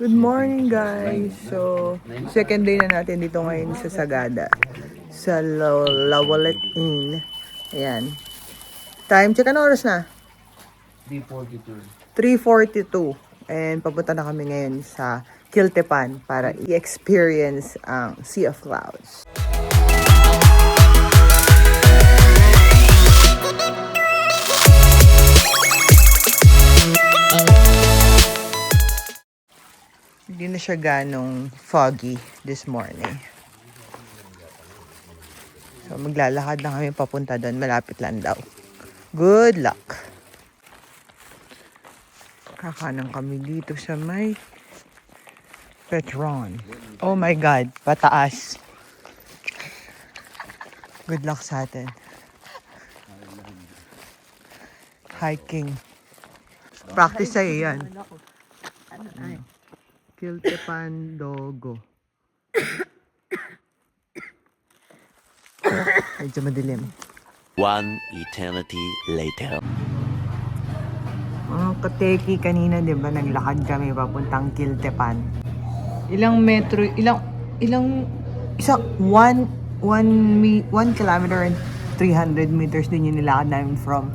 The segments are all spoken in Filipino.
Good morning guys! So, second day na natin dito ngayon sa Sagada. Sa Lawalet Inn. Ayan. Time check, ano oras na? 3:42. 3:42. And papunta na kami ngayon sa Kiltepan para i-experience ang Sea of Clouds. Hindi na siya ganong foggy this morning. So, maglalakad na kami papunta doon. Malapit lang daw. Good luck! Kakanan kami dito sa may Petron. Oh my God, pataas. Good luck sa atin. Hiking. Practice sa'yo yan. Kiltepan Dogo. Medyo madilim. One eternity later. Mga kateki kanina, di ba, naglakad kami papuntang Kiltepan. Ilang metro, one kilometer and 300 meters din yung nilakad namin from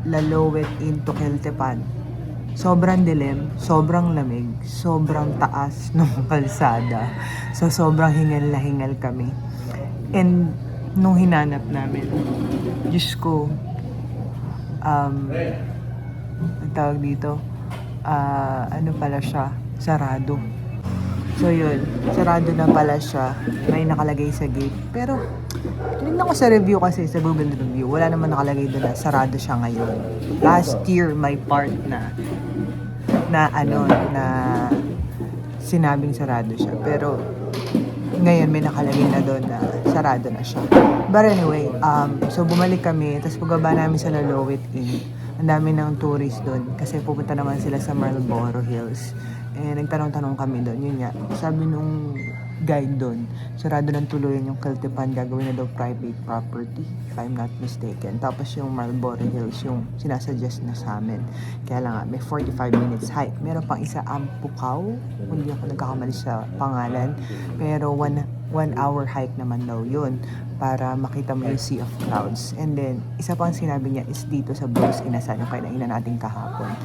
Lalowet into Kiltepan. Sobrang dilim, sobrang lamig, sobrang taas ng kalsada. So, sobrang hingal na hingal kami. And, nung hinanap namin, Diyos ko, ang tawag dito, ano pala siya, sarado. So yun, sarado na pala siya, may nakalagay sa gate. Pero, tinignan ko sa review kasi, sa Google review, wala naman nakalagay doon na sarado siya ngayon. Last year, may part na sinabing sarado siya. Pero, ngayon may nakalagay na doon na sarado na siya. But anyway, so bumalik kami, tapos pagbaba namin sa Lalowet Inn, ang dami ng tourists doon kasi pupunta naman sila sa Marlborough Hills. And nagtanong-tanong kami doon, yun nga, sabi nung guide doon, sarado ng tuluyan yung Kiltepan, gagawin na daw private property, if I'm not mistaken. Tapos yung Marlborough Hills, yung sinasuggest na sa amin. Kaya lang nga, may 45 minutes hike. Meron pang isa, Ampukaw, hindi ako nagkakamali sa pangalan. Pero one hour hike naman daw yun para makita mo yung Sea of Clouds. And then, isa pang sinabi niya is dito sa Blues Inasan, yung kainainan natin kahapon.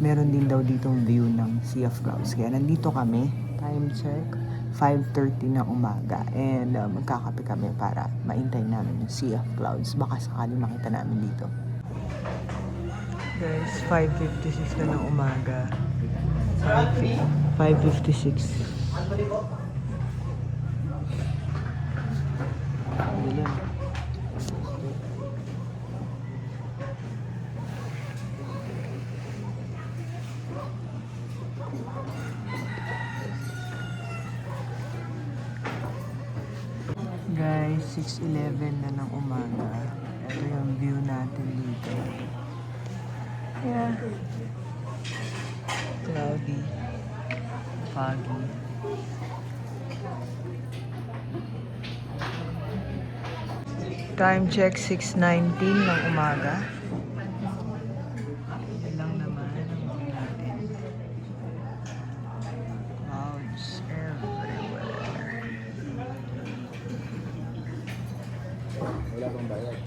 Meron din daw ditong view ng Sea of Clouds. Kaya nandito kami, time check, 5:30 ng umaga. And magkakape kami para maintay namin yung Sea of Clouds. Baka sakali makita namin dito. Guys, 5:56 na ng umaga. 5:56. Guys, 6:11 na ng umaga. Ito yung view natin dito. Yeah. Cloudy. Foggy. Time check, 6:19 ng umaga. Yan lang naman ang view natin. Clouds everywhere. Wala pang bayad.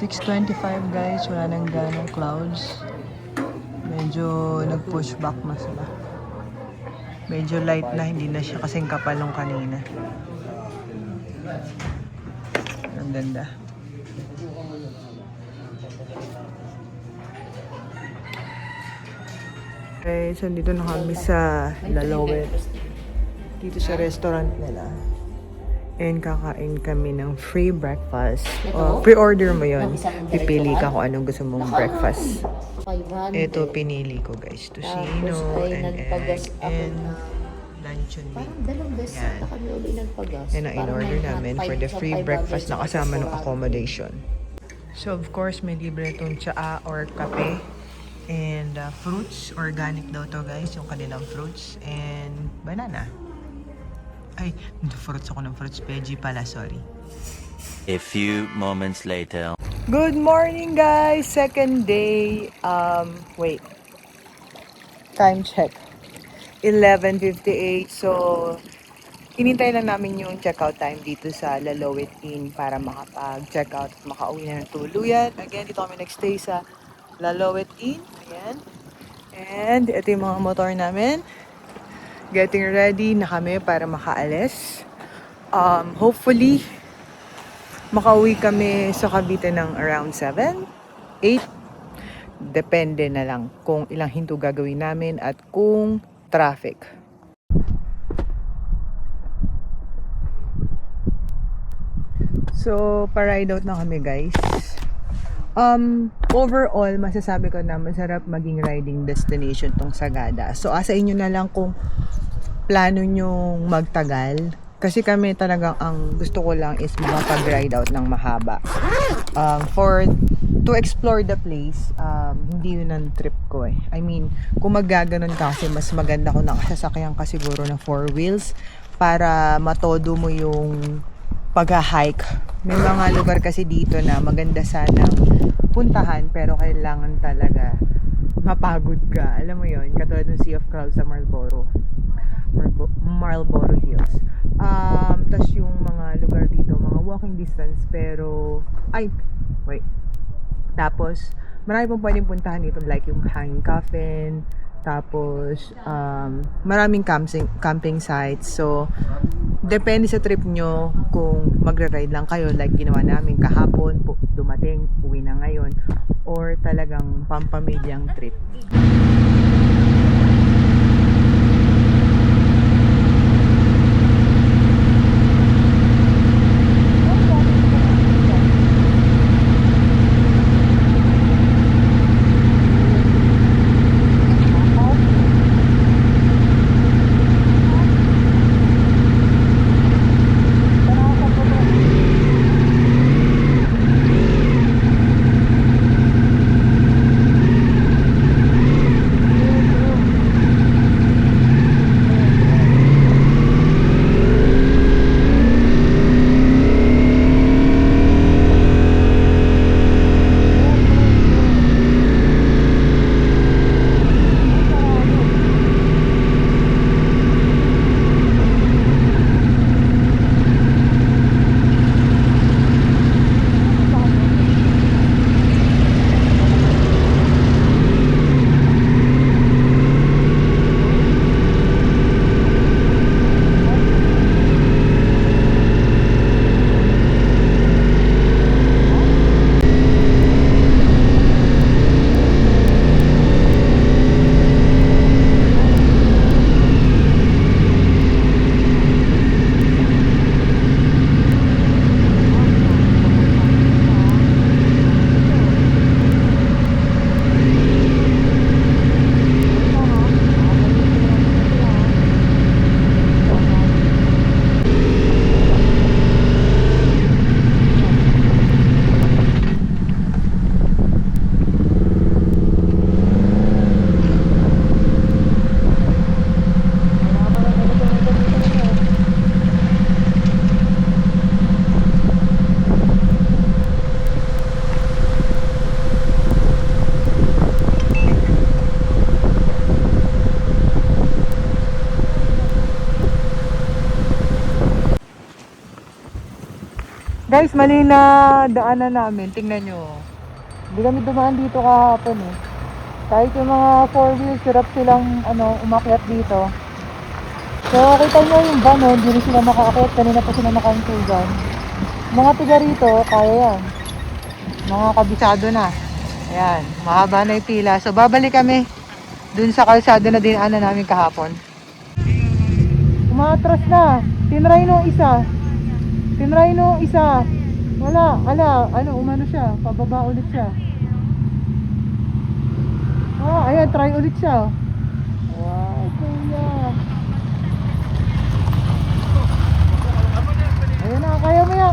$6:25 guys, wala nang ganong clouds. Medyo nag-push back na sila. Medyo light na, hindi na siya kasing kapal nung kanina. Ang ganda. Okay, so dito na kami sa Lalowet. Dito sa restaurant nila. And kakain kami ng free breakfast. Ito? Pre-order mo yun. Yung isang Pipili ka diretsuhan? kung anong gusto mong breakfast. 500. Ito, pinili ko guys. Tocino Tapos ay and nagpagas egg ako and na luncheon meat. parang dalawang beses Yan. na kami uli nagpagas. Yan ang in-order namin for the free breakfast na kasama ng accommodation. So of course, may libre itong tsaa or kape. And fruits, organic daw to guys, yung kanilang fruits. And banana. Ay, fruits ako ng fruits. Veggie pala, sorry. A few moments later. Good morning guys! Second day. Wait. Time check. 11:58. So, inintay lang namin yung checkout time dito sa Lalowit Inn para makapag-checkout at makauwi na ng tuluyan. Again, dito kami nagstay sa Lalowit Inn. Ayan. And ito yung mga motor namin. Getting ready na kami para makaalis. Hopefully, makauwi kami sa Cavite ng around 7, 8. Depende na lang kung ilang hinto gagawin namin at kung traffic. So, pa-ride out na kami guys. Overall, masasabi ko na masarap maging riding destination tong Sagada. So, asa inyo na lang kung plano nyong magtagal. Kasi kami talagang ang gusto ko lang is makapag-ride out ng mahaba. To explore the place, hindi yun ang trip ko eh. I mean, kung maggaganon ka kasi mas maganda kung nakasasakyan ka siguro na 4 wheels para matodo mo yung pag-hike. May mga lugar kasi dito na maganda sanang puntahan pero kailangan talaga mapagod ka. Alam mo yun, katulad ng Sea of Clouds sa Marlboro Hills. Tas yung mga lugar dito, mga walking distance pero tapos marami pong pwedeng puntahan dito like yung Hanging Coffin, tapos maraming camping sites. So depende sa trip nyo kung magre-ride lang kayo like ginawa namin kahapon, dumating, uwi na ngayon, or talagang pampamilyang trip. Guys, mali na daanan namin. Tingnan nyo. Hindi kami dumaan dito kahapon eh. Kahit yung mga 4 wheels, hirap silang umakyat dito. So, kita nyo yung van, hindi rin sila makaakyat. Kanina pa sila nakaangkugan. Mga tiga rito, kaya yan. Mga kabisado na. Ayan, mahaba na yung pila. So, babalik kami dun sa kalsada na dinaanan namin kahapon. Umatras na. Tinry nung isa. Tinry no isa. Wala, ano, umano siya. Pababa ulit siya. Ayan, try ulit siya. Wow, kuya. Ayan na, kaya mo yan.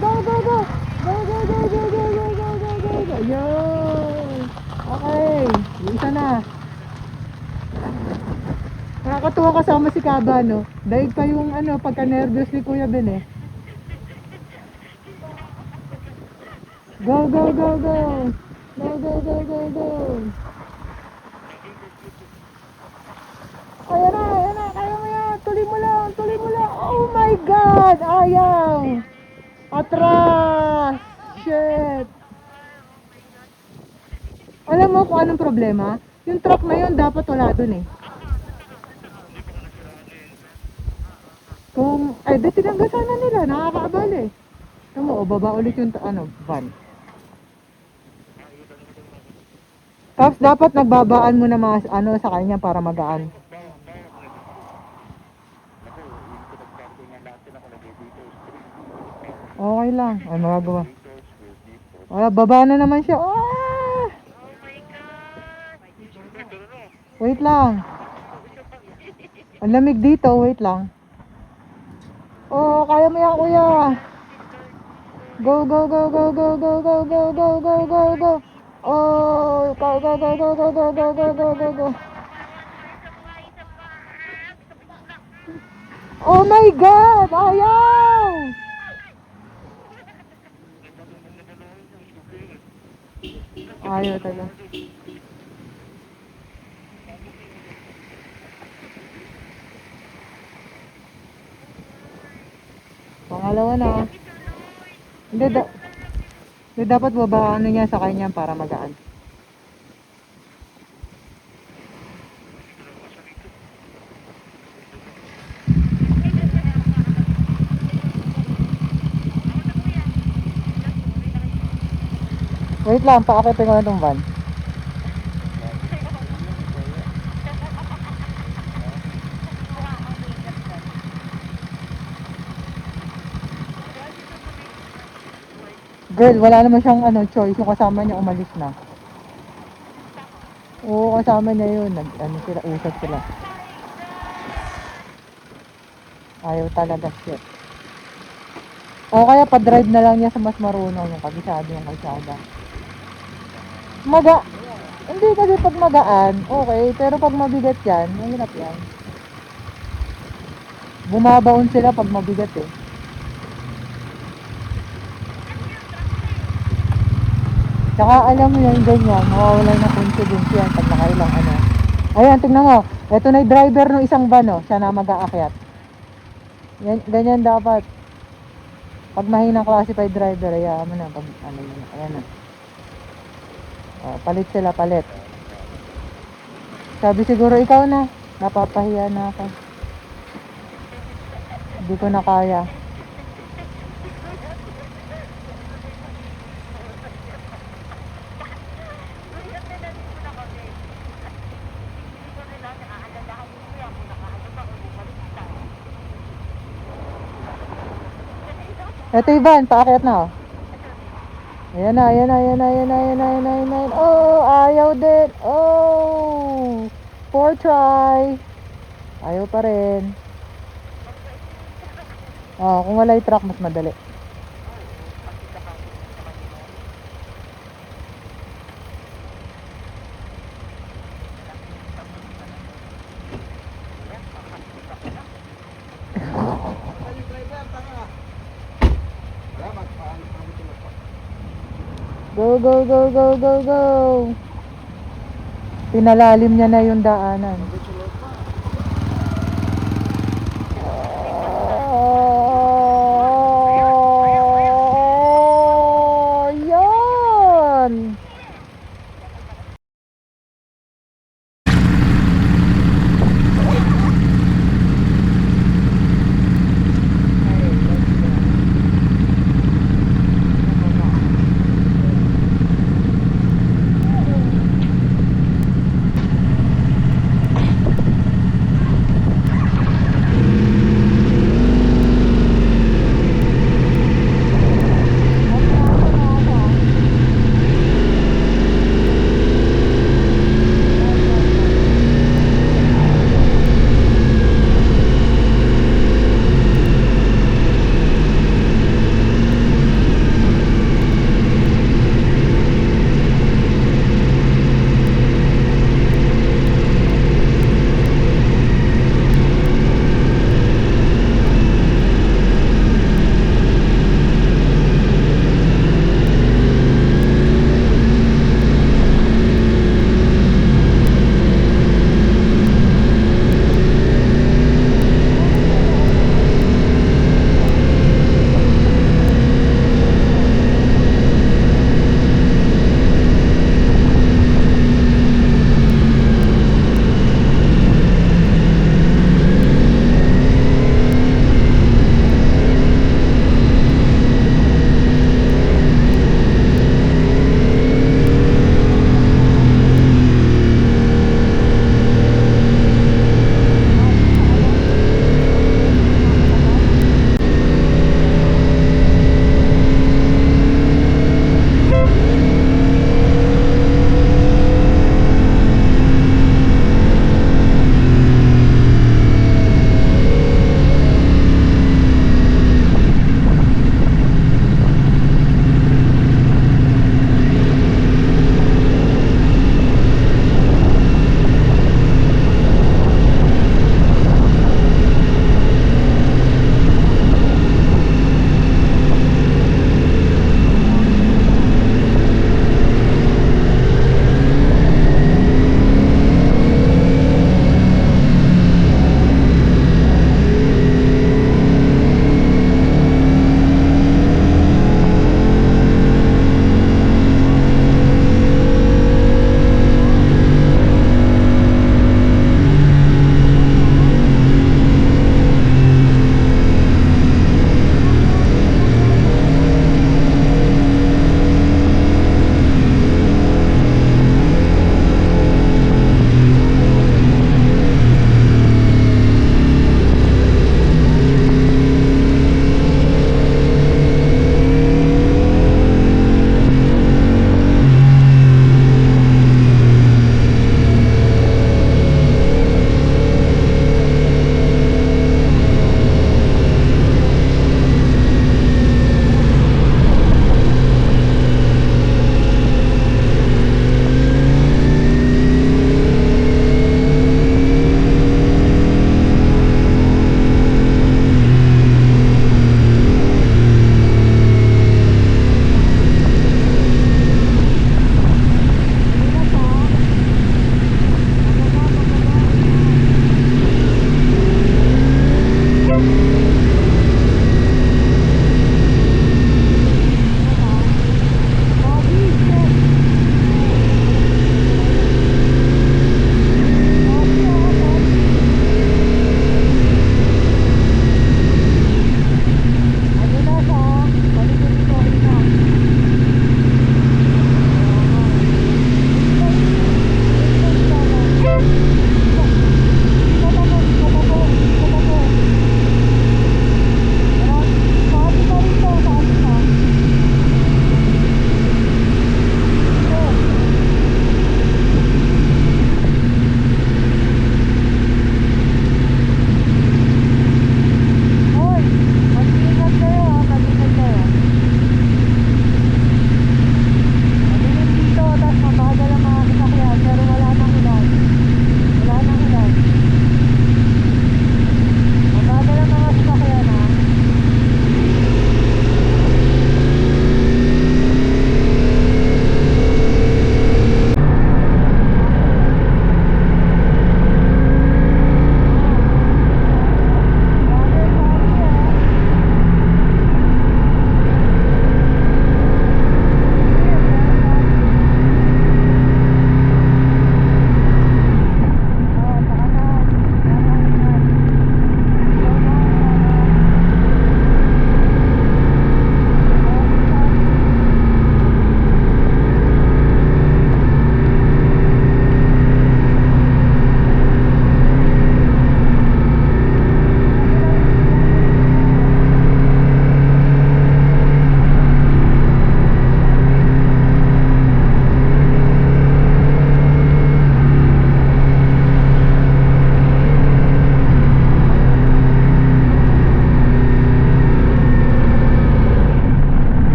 Go, go, go. Go, go, go, go, go, go, go, go, go, go. Ayan. Okay, yung isa na. Nakakatuwa kasama si Kaba, no? Daig pa yung pagka-nervous ni Kuya Ben eh. Go, go, go, go. Go, go, go, go, go. Ayan na, kaya mo yan. Tuloy mo lang. Oh my God, ayaw. Atras. Shit. Alam mo kung anong problema? Yung truck na yun dapat wala dun eh. Di tinanggal sana nila, nakakaabal eh. Tama, baba ulit yung van. Tapos dapat nagbabaan mo na mga sa kanya para magaan. Okay lang, ay magagawa. Wala, baba na naman siya. Wait lang. Ang lamig dito, wait lang. Kaya mo yan, kuya. Go, go, go, go, go, go, go, go, go, go, go, go. Go, go, go, go, go, go, go, go, go, go, go, go. Oh my God, ayaw. Ayaw talaga. Pangalawa na. Hindi, dapat babaan niya sa kanya para magaan. Wait lang, pakapitin ko na itong van. Girl, wala naman siyang choice. Yung kasama niya umalis na. Oo, kasama niya yun. Usap sila. Ayaw talaga shit. O kaya pa-drive na lang niya sa mas marunong yung kalsada. Hindi kasi pag magaan, okay. Pero pag mabigat yan, mahirap yan. Bumabaon sila pag mabigat eh. Tsaka alam mo yung ganyan, mawawala ng confidence yan pag nakailang Ayan, tingnan mo. Ito na yung driver ng isang van, siya na mag-aakyat. Ganyan dapat. Pag mahinang classified driver, ayan mo na. Ayan na. Palit sila, palit. Sabi siguro ikaw na. Napapahiya na ako. Hindi ko na kaya. Ito Ivan, paakyat na Ayan na. Oh, ayaw din. Oh, 4 try. Ayaw pa rin. Kung wala yung truck, mas madali. Go, go, go, go, go, go. Pinalalim niya na yung daanan. Yan.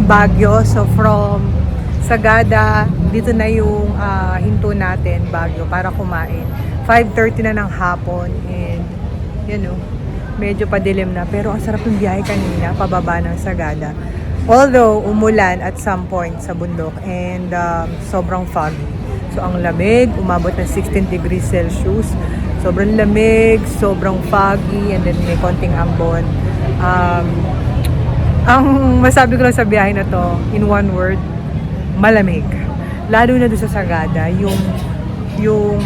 Baguio. So from Sagada, dito na yung hinto natin, Baguio, para kumain. 5:30 na ng hapon and medyo padilim na. Pero ang sarap ng biyahe kanina, pababa ng Sagada. Although, umulan at some point sa bundok and sobrang foggy. So, ang lamig, umabot ng 16 degrees Celsius. Sobrang lamig, sobrang foggy, and then may konting ambon. Ang masabi ko lang sa biyahe na to, in one word, malamig. Lalo na doon sa Sagada, yung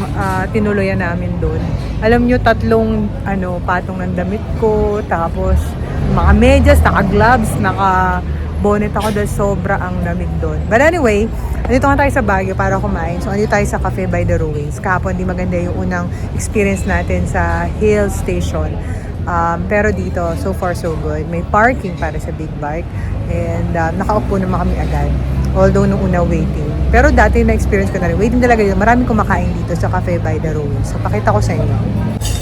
tinuloyan namin doon. Alam nyo, 3 patong ng damit ko, tapos mga medyas, naka-gloves, naka-bonnet ako dahil sobra ang lamig doon. But anyway, andito nga tayo sa Baguio para kumain. So, andito tayo sa Cafe by the Ruins. Kahapon, di maganda yung unang experience natin sa Hill Station. Pero dito, so far so good. May parking para sa big bike. And nakaupo naman kami agad. Although nung una waiting. Pero dati na-experience ko na rin. Waiting talaga dito. Maraming kumakain dito sa Cafe by the Ruins. So, pakita ko sa inyo.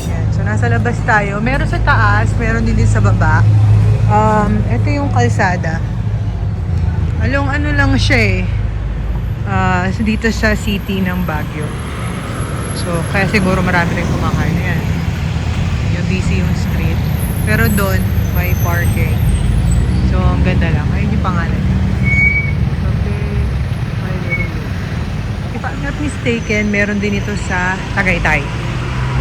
Yan. So, nasa labas tayo. Meron sa taas, meron din sa baba. Ito yung kalsada. Ano lang siya dito sa city ng Baguio. So, kaya siguro marami rin kumakain. Ayan. Yung busy yung street. Pero doon, may parking. So, ang ganda lang. Ayun yung pangalan niya. If I'm not mistaken, meron din ito sa Tagaytay.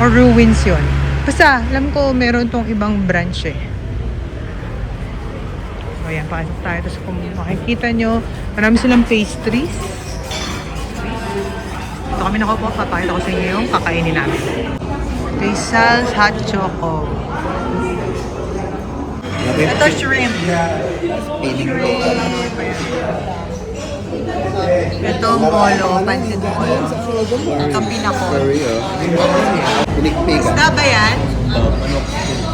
Or Ruins yun. Basta, alam ko meron tong ibang branch eh. So, ayan, pasok tayo. Tapos kung makikita nyo, marami silang pastries. Ito kami nakaupo. Papakita ko sa inyo yung kakainin namin. Rizal's Hot Choco. Ito shrimp. Ito molo, pansit molo. Ito pinakol. Pinikpik. Isda ba yan?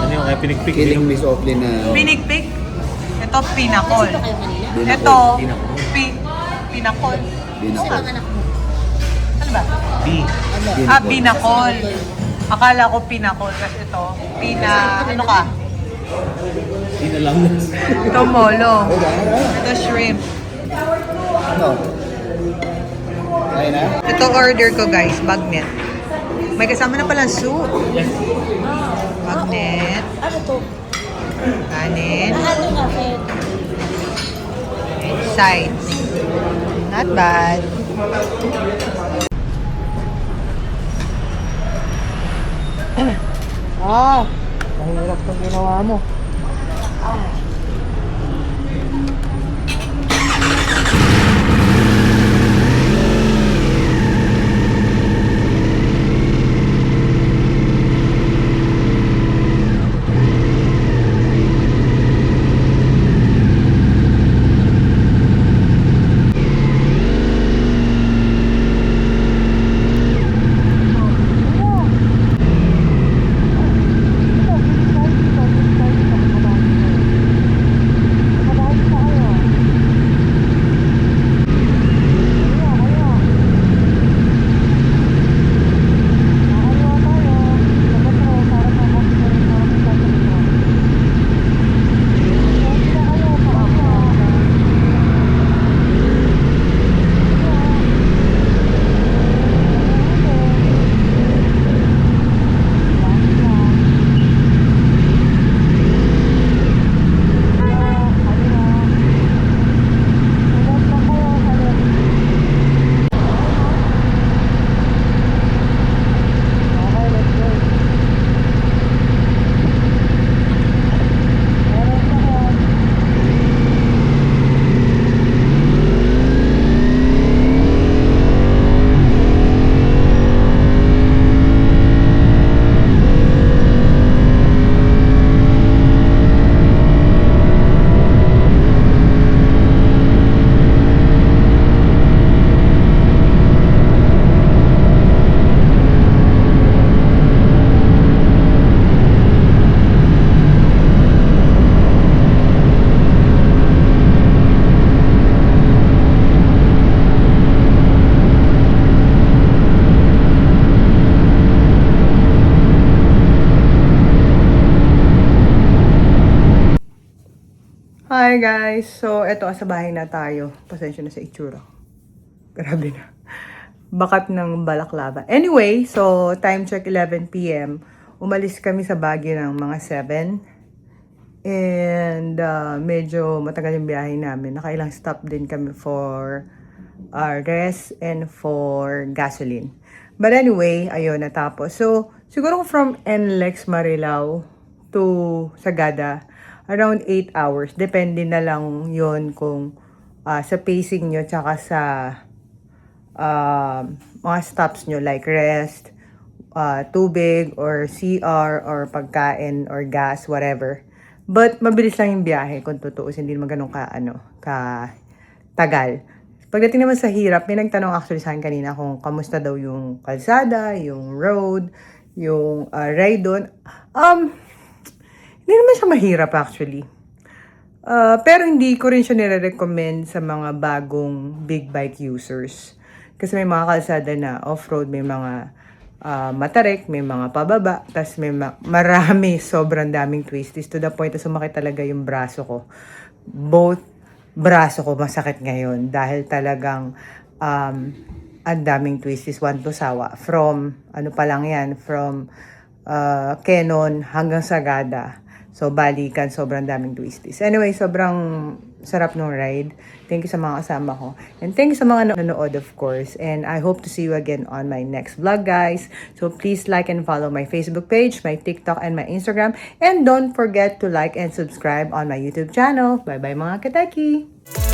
Ano yung kaya pinigpig? Kiling Miss Opli na... Pinigpik? Ito pinakol. Binakol. Ito pinakol. Binakol. Ano ba? B. Binakol. Akala ko pinakol kasi ito. Ano ka? Di na lang. Ito molo. Ito shrimp. Ano? Ayun na? Ito order ko guys, bagnet. May kasama na palang soup. Bagnet. Ano to? Kanin. Ano kasi? And sides. Not bad. Mahirap itong ginawa mo. Hi guys! So, eto, sa bahay na tayo. Pasensya na sa itsura. Grabe na. Bakat ng balaklava. Anyway, so, time check 11 p.m. Umalis kami sa Baguio ng mga 7. And, medyo matagal yung biyahe namin. Nakailang stop din kami for rest and for gasoline. But anyway, ayun, natapos. So, siguro from NLEX Marilao to Sagada, around 8 hours. Depende na lang yon kung sa pacing nyo tsaka sa mga stops nyo like rest, tubig, or CR, or pagkain, or gas, whatever. But mabilis lang yung biyahe kung tutuusin. Hindi naman ganun tagal. Pagdating naman sa hirap, may nagtanong actually sa akin kanina kung kamusta daw yung kalsada, yung road, yung ride doon. Hindi naman siya mahirap actually. Pero hindi ko rin siya nire-recommend sa mga bagong big bike users. Kasi may mga kalsada na off-road, may mga matarik, may mga pababa, tas may marami, sobrang daming twisties to the point na sumakit talaga yung braso ko. Both braso ko masakit ngayon dahil talagang ang daming twisties, one to sawa. From, ano pa lang yan, from Quezon hanggang Sagada. So, balikan, sobrang daming twisties. Anyway, sobrang sarap nung ride. Thank you sa mga kasama ko. And thank you sa mga nanonood, of course. And I hope to see you again on my next vlog, guys. So, please like and follow my Facebook page, my TikTok, and my Instagram. And don't forget to like and subscribe on my YouTube channel. Bye-bye, mga kateki!